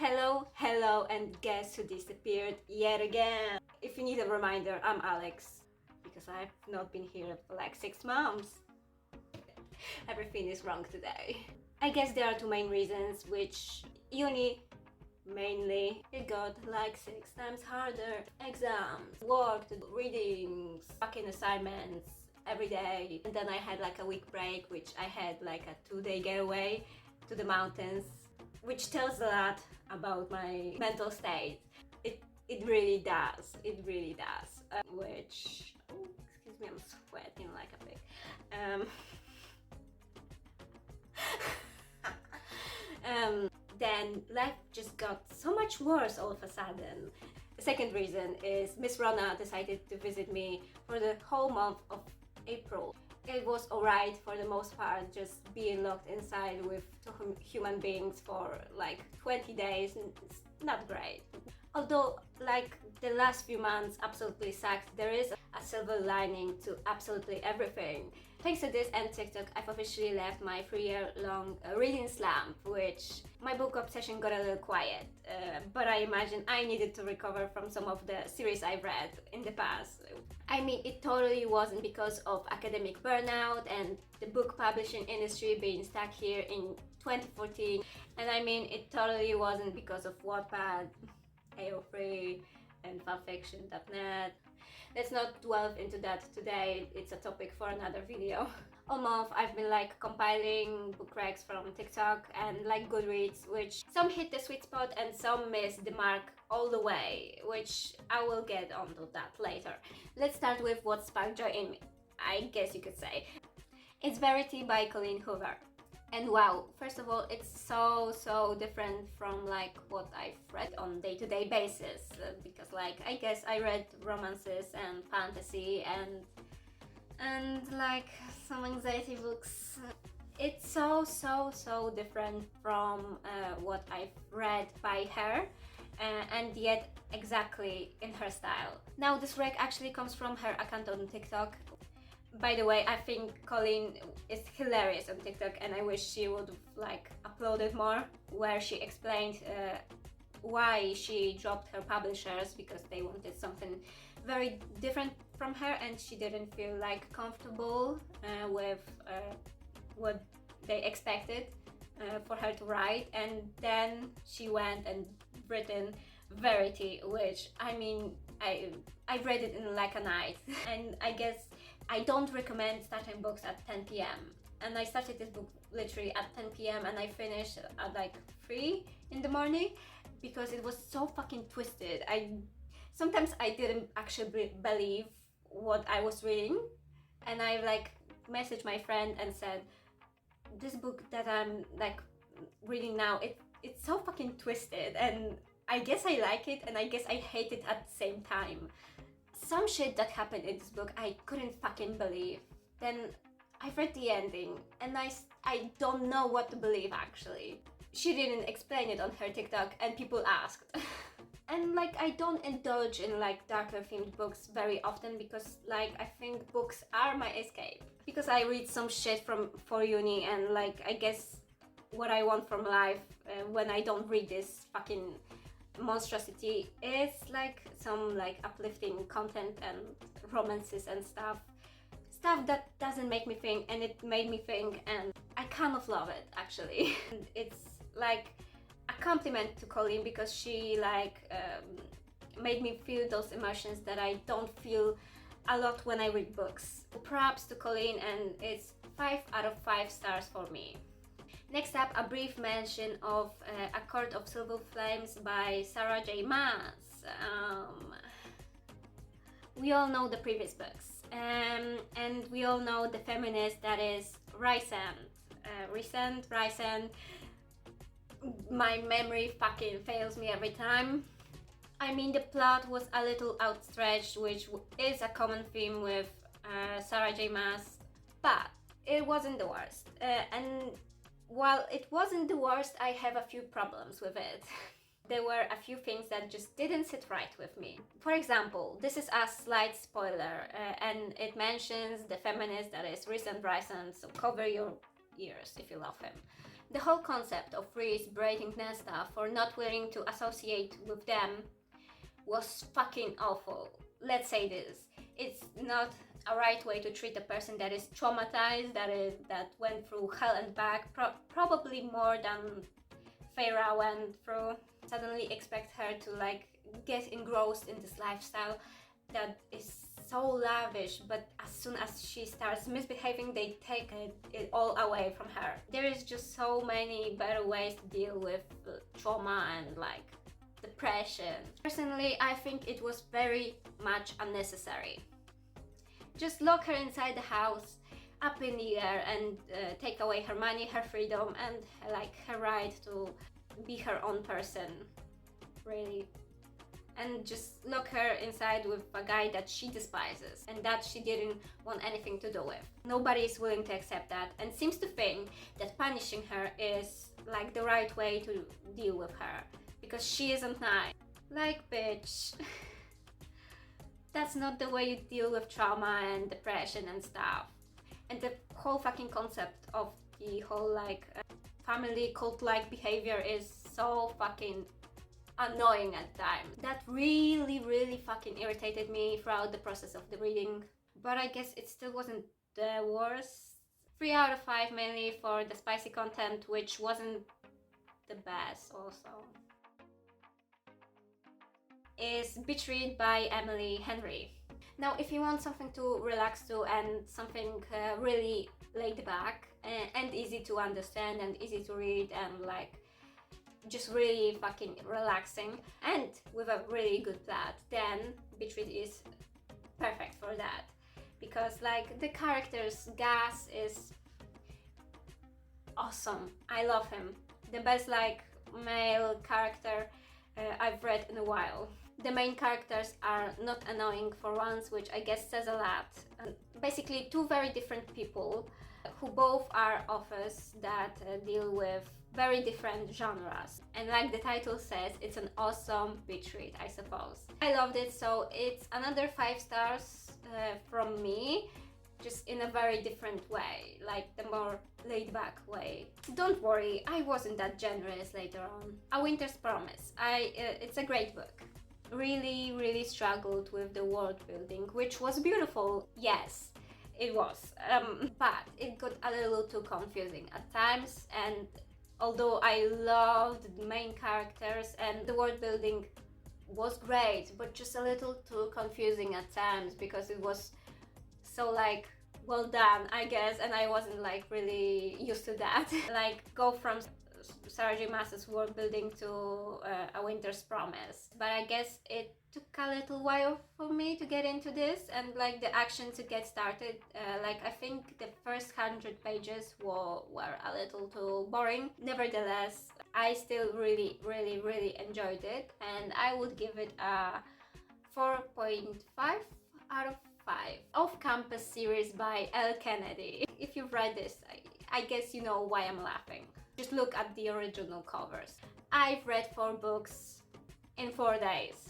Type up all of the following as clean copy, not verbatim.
Hello, and guess who disappeared yet again? If you need a reminder, I'm Alex, because I've not been here for like 6 months. Everything is wrong today. I guess there are two main reasons, which uni mainly. It got like 6 times harder. Exams, work, readings, fucking assignments every day. And then I had like a week break, which I had like a 2-day getaway to the mountains, which tells a lot about my mental state. It really does. It really does. Which, oh, excuse me, I'm sweating like a pig. Then life just got so much worse all of a sudden. The second reason is Miss Rona decided to visit me for the whole month of April. It was alright for the most part, just being locked inside with two human beings for like 20 days. It's not great. Although like the last few months absolutely sucked, there is a silver lining to absolutely everything. Thanks to this and TikTok, I've officially left my 3-year-long reading slump, which my book obsession got a little quiet, but I imagine I needed to recover from some of the series I've read in the past. I mean, it totally wasn't because of academic burnout and the book publishing industry being stuck here in 2014, and I mean, it totally wasn't because of Wattpad, AO3, and fanfiction.net. Let's not delve into that today, it's a topic for another video. All month I've been like compiling book recs from TikTok and like Goodreads, which some hit the sweet spot and some missed the mark all the way, which I will get onto that later. Let's start with what sparked joy in me, I guess you could say. It's Verity by Colleen Hoover. And wow, first of all, it's so different from like what I've read on day-to-day basis, because like I guess I read romances and fantasy and like some anxiety books. It's so different from what I've read by her, and yet exactly in her style. Now this rec actually comes from her account on TikTok. By the way, I think Colleen is hilarious on TikTok, and I wish she would like upload it more, where she explained why she dropped her publishers because they wanted something very different from her and she didn't feel like comfortable with what they expected for her to write, and then she went and written Verity, which I mean I read it in like a night and I guess I don't recommend starting books at 10 p.m. and I started this book literally at 10 p.m. and I finished at like 3 in the morning because it was so fucking twisted. Sometimes I didn't actually believe what I was reading, and I like messaged my friend and said, this book that I'm like reading now, it's so fucking twisted and I guess I like it and I guess I hate it at the same time. Some shit that happened in this book I couldn't fucking believe. Then I read the ending and I don't know what to believe actually. She didn't explain it on her TikTok and people asked. And like I don't indulge in like darker themed books very often because like I think books are my escape. Because I read some shit for uni and like I guess what I want from life when I don't read this fucking monstrosity is like some like uplifting content and romances and stuff that doesn't make me think, and it made me think and I kind of love it actually. And it's like a compliment to Colleen because she like made me feel those emotions that I don't feel a lot when I read books. Props to Colleen, and it's 5 out of 5 stars for me. Next up, a brief mention of A Court of Silver Flames by Sarah J. Maas. We all know the previous books, and we all know the feminist that is Rysand. Rysand. My memory fucking fails me every time. I mean, the plot was a little outstretched, which is a common theme with Sarah J. Maas, but it wasn't the worst. And while it wasn't the worst, I have a few problems with it. There were a few things that just didn't sit right with me. For example, this is a slight spoiler, and it mentions the feminist that is Rysand, so cover your ears if you love him. The whole concept of Reese berating Nesta for not willing to associate with them was fucking awful. Let's say this. It's not a right way to treat a person that is traumatized, that went through hell and back, probably more than Feyre went through. Suddenly expect her to like get engrossed in this lifestyle that is so lavish, but as soon as she starts misbehaving, they take it all away from her. There is just so many better ways to deal with trauma and like depression. Personally, I think it was very much unnecessary. Just lock her inside the house, up in the air, and take away her money, her freedom, and like her right to be her own person, really. And just lock her inside with a guy that she despises and that she didn't want anything to do with. Nobody is willing to accept that and seems to think that punishing her is like the right way to deal with her because she isn't nice. Like, bitch. That's not the way you deal with trauma and depression and stuff. And the whole fucking concept of the whole like family cult-like behavior is so fucking annoying at times. That really fucking irritated me throughout the process of the reading. But I guess it still wasn't the worst. 3 out of 5 mainly for the spicy content, which wasn't the best also. Is Beach Read by Emily Henry. Now, if you want something to relax to and something really laid back and easy to understand and easy to read and like just really fucking relaxing and with a really good plot, then Beach Read is perfect for that. Because like the characters, Gas is awesome. I love him. The best like male character I've read in a while. The main characters are not annoying for once, which I guess says a lot. Basically 2 very different people who both are authors that deal with very different genres. And like the title says, it's an awesome beach read, I suppose. I loved it, so it's another 5 stars from me, just in a very different way, like the more laid back way. Don't worry, I wasn't that generous later on. A Winter's Promise. It's a great book. Really struggled with the world building, which was beautiful, yes. It was, but it got a little too confusing at times, and although I loved the main characters and the world building was great, but just a little too confusing at times because it was so like well done, I guess, and I wasn't like really used to that. Like go from Sarah J. Maas's world building to A Winter's Promise, but I guess it took a little while for me to get into this and like the action to get started. Like I think the first 100 pages were a little too boring. Nevertheless, I still really enjoyed it, and I would give it a 4.5 out of 5. Off-Campus series by L. Kennedy. If you've read this, I guess you know why I'm laughing. Just look at the original covers. I've read 4 books in 4 days.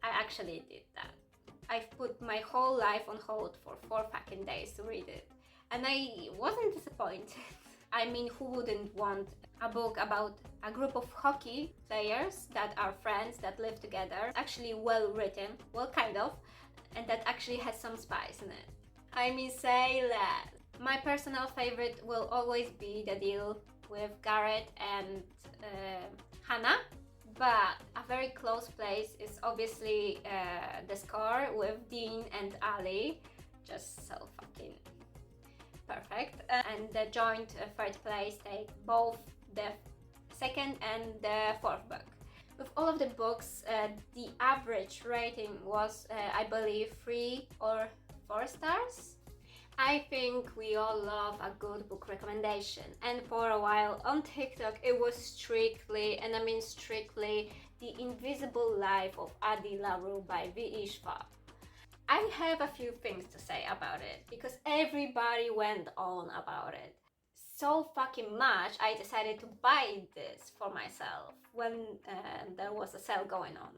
I actually did that. I've put my whole life on hold for 4 fucking days to read it. And I wasn't disappointed. I mean, who wouldn't want a book about a group of hockey players that are friends, that live together, actually well written, well kind of, and that actually has some spice in it. I mean, say less. My personal favorite will always be the deal with Garrett and Hannah, but a very close place is obviously the score with Dean and Ali, just so fucking perfect. And the joint 3rd place take both the 2nd and the 4th book. With all of the books, the average rating was, I believe, 3 or 4 stars. I think we all love a good book recommendation, and for a while on TikTok it was strictly, and I mean strictly, The Invisible Life of Addie LaRue by V. Ishfa. I have a few things to say about it, because everybody went on about it so fucking much. I decided to buy this for myself when there was a sale going on.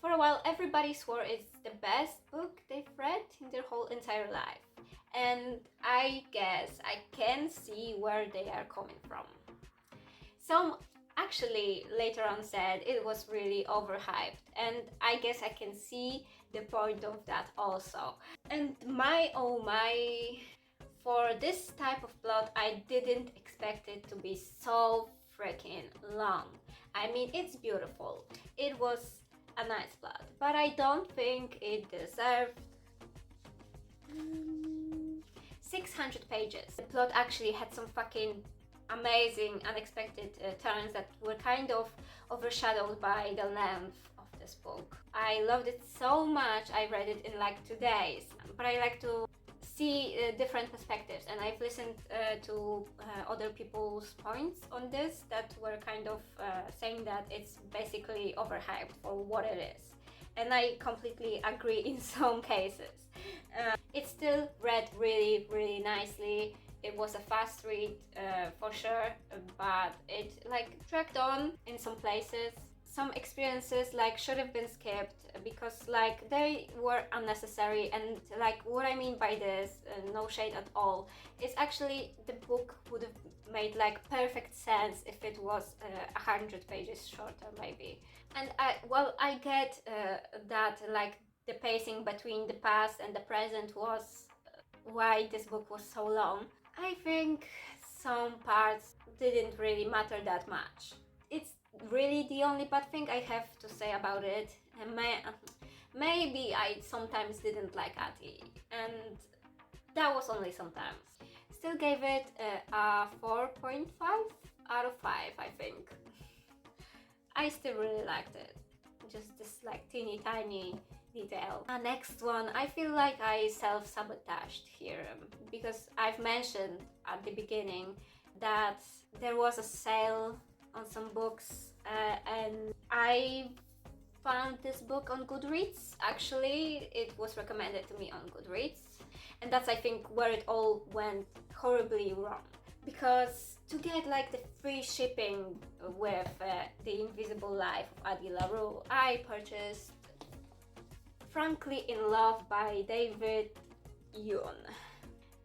For a while everybody swore it's the best book they've read in their whole entire life. and I guess I can see where they are coming from. Some actually later on said it was really overhyped, and I guess I can see the point of that also. And my oh my, for this type of plot I didn't expect it to be so freaking long. I mean, it's beautiful, it was a nice plot, but I don't think it deserved 600 pages. The plot actually had some fucking amazing, unexpected turns that were kind of overshadowed by the length of this book. I loved it so much, I read it in like 2 days, but I like to see different perspectives, and I've listened to other people's points on this that were kind of saying that it's basically overhyped for what it is, and I completely agree in some cases. It still read really, really nicely. It was a fast read for sure, but it like dragged on in some places. Some experiences like should have been skipped because like they were unnecessary, and like what I mean by this, no shade at all, is actually the book would have made like perfect sense if it was 100 pages shorter maybe. And I get that like the pacing between the past and the present was why this book was so long. I think some parts didn't really matter that much. It's really the only bad thing I have to say about it. And maybe I sometimes didn't like Ati, and that was only sometimes. Still gave it a 4.5 out of 5, I think. I still really liked it. Just this like teeny tiny detail. Next one, I feel like I self-sabotaged here because I've mentioned at the beginning that there was a sale on some books and I found this book on Goodreads. Actually, it was recommended to me on Goodreads, and that's I think where it all went horribly wrong, because to get like the free shipping with The Invisible Life of Addie LaRue, I purchased Frankly in Love by David Yoon.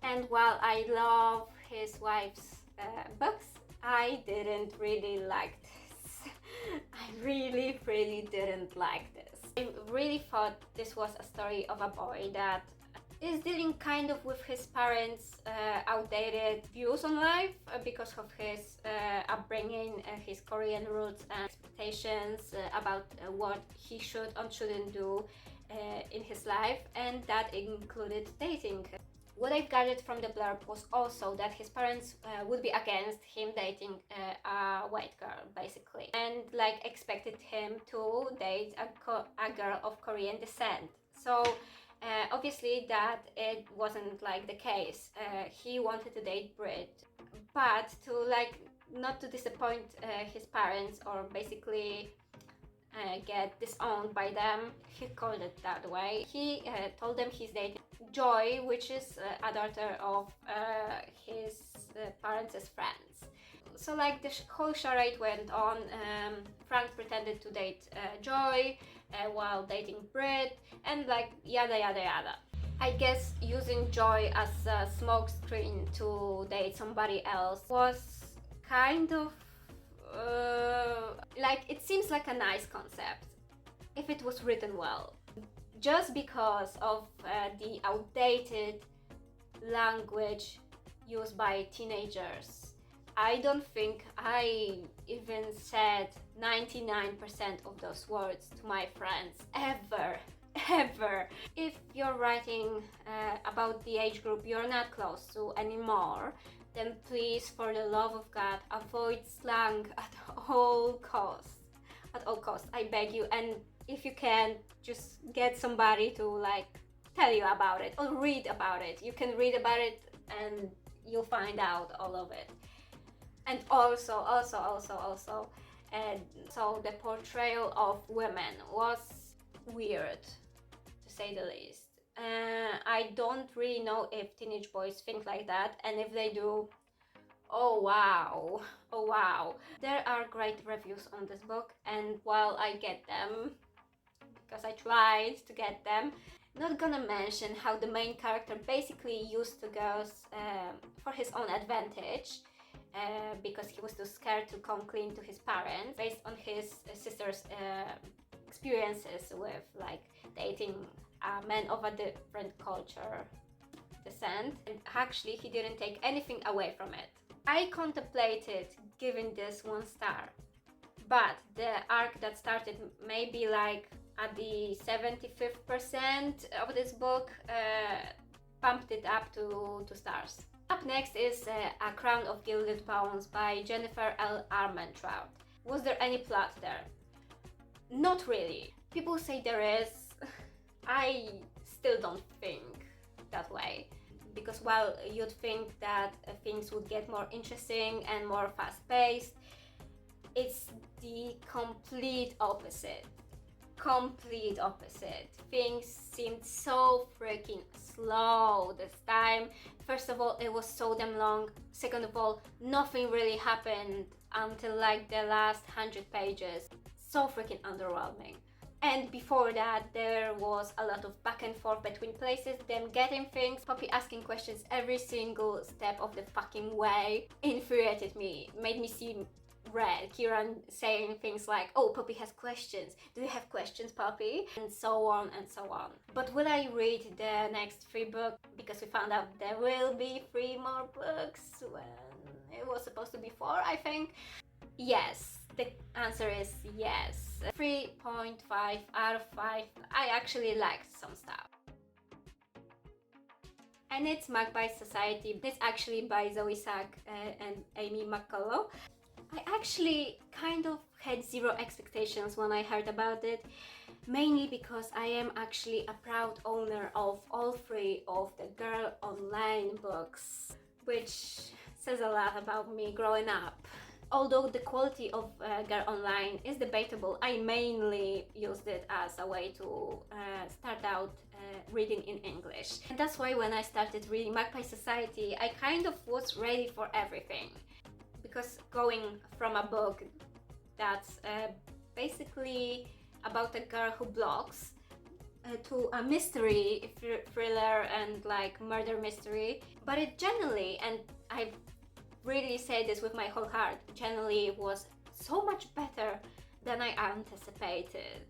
And while I love his wife's books, I didn't really like this. I really didn't like this. I really thought this was a story of a boy that is dealing kind of with his parents' outdated views on life because of his upbringing, his Korean roots and expectations about what he should and shouldn't do in his life, and that included dating. What I gathered from the blurb was also that his parents would be against him dating a white girl, basically, and like expected him to date a girl of Korean descent. So obviously that it wasn't like the case. He wanted to date Brit, but to like not to disappoint his parents or basically get disowned by them, he called it that way. He told them he's dating Joy, which is a daughter of his parents' friends. So like the whole charade went on. Frank pretended to date Joy while dating Brit, and like yada yada yada. I guess using Joy as a smokescreen to date somebody else was kind of like, it seems like a nice concept if it was written well. Just because of the outdated language used by teenagers, I don't think I even said 99% of those words to my friends ever. If you're writing about the age group you're not close to anymore, then please, for the love of God, avoid slang at all costs. At all costs, I beg you. And if you can, just get somebody to like tell you about it or read about it. You can read about it and you'll find out all of it. And also, so the portrayal of women was weird, to say the least. I don't really know if teenage boys think like that, and if they do, oh wow. There are great reviews on this book, and while I get them, because I tried to get them, Not gonna mention how the main character basically used the girls for his own advantage, because he was too scared to come clean to his parents, based on his sister's experiences with like dating men of a different culture descent, and actually he didn't take anything away from it. I contemplated giving this 1 star, but the arc that started maybe like at the 75th% of this book bumped it up to 2 stars. Up next is A Crown of Gilded Bones by Jennifer L. Armentrout. Was there any plot there? Not really. People say there is. I still don't think that way. Because while you'd think that things would get more interesting and more fast-paced, it's the complete opposite. Complete opposite. Things seemed so freaking slow this time. First of all, it was so damn long. Second of all, nothing really happened until like the last 100 pages. So freaking underwhelming. And before that, there was a lot of back and forth between places, them getting things, Poppy asking questions every single step of the fucking way. Infuriated me, made me seem red. Kieran saying things like, oh, Poppy has questions. Do you have questions, Poppy? And so on and so on. But will I read the next 3 books? Because we found out there will be 3 more books when it was supposed to be 4, I think. Yes, the answer is yes. 3.5 out of 5. I actually liked some stuff. And it's Magpie Society. It's actually by Zoe Sack and Amy McCullough. I actually kind of had 0 expectations when I heard about it, mainly because I am actually a proud owner of all 3 of the Girl Online books, which says a lot about me growing up. Although the quality of Girl Online is debatable, I mainly used it as a way to start out reading in English. And that's why when I started reading Magpie Society, I kind of was ready for everything. Because going from a book that's basically about a girl who blogs to a mystery thriller and like murder mystery, but it generally, and I really say this with my whole heart, generally was so much better than I anticipated.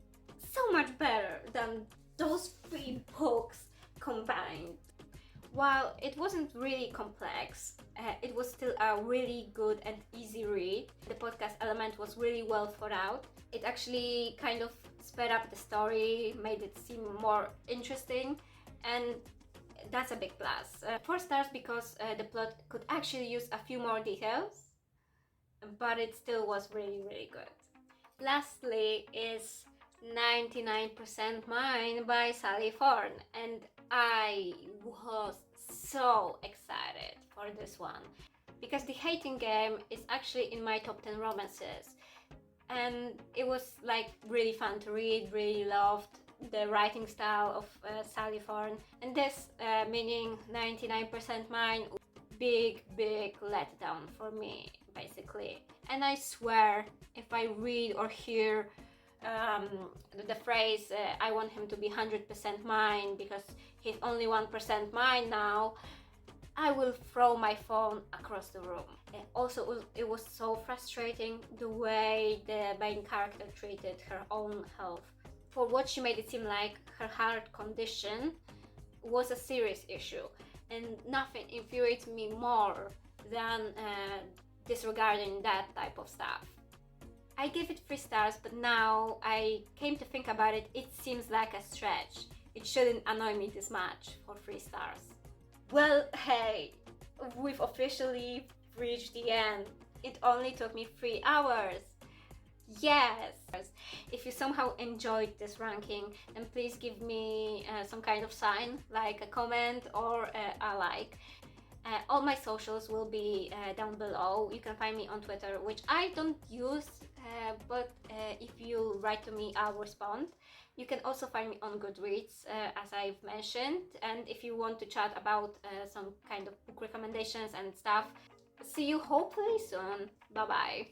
So much better than those 3 books combined. While it wasn't really complex, it was still a really good and easy read. The podcast element was really well thought out. It actually kind of sped up the story, made it seem more interesting, and that's a big plus. 4 stars because the plot could actually use a few more details, but it still was really, really good. Lastly is 99% Mine by Sally Thorne, and I was so excited for this one because The Hating Game is actually in my top 10 romances, and it was like really fun to read, really loved the writing style of Sally Thorne, and this meaning 99% Mine, big letdown for me basically. And I swear if I read or hear the phrase I want him to be 100% mine because he's only 1% mine now, I will throw my phone across the room. Also, it was so frustrating the way the main character treated her own health. For what she made it seem like, her heart condition was a serious issue, and nothing infuriates me more than disregarding that type of stuff. I gave it 3 stars, but now I came to think about it, it seems like a stretch. It shouldn't annoy me this much for 3 stars. Well, hey, we've officially reached the end. It only took me 3 hours. Yes! If you somehow enjoyed this ranking, then please give me some kind of sign, like a comment or a like. All my socials will be down below. You can find me on Twitter, which I don't use, but if you write to me, I'll respond. You can also find me on Goodreads, as I've mentioned, and if you want to chat about some kind of book recommendations and stuff, see you hopefully soon. Bye bye.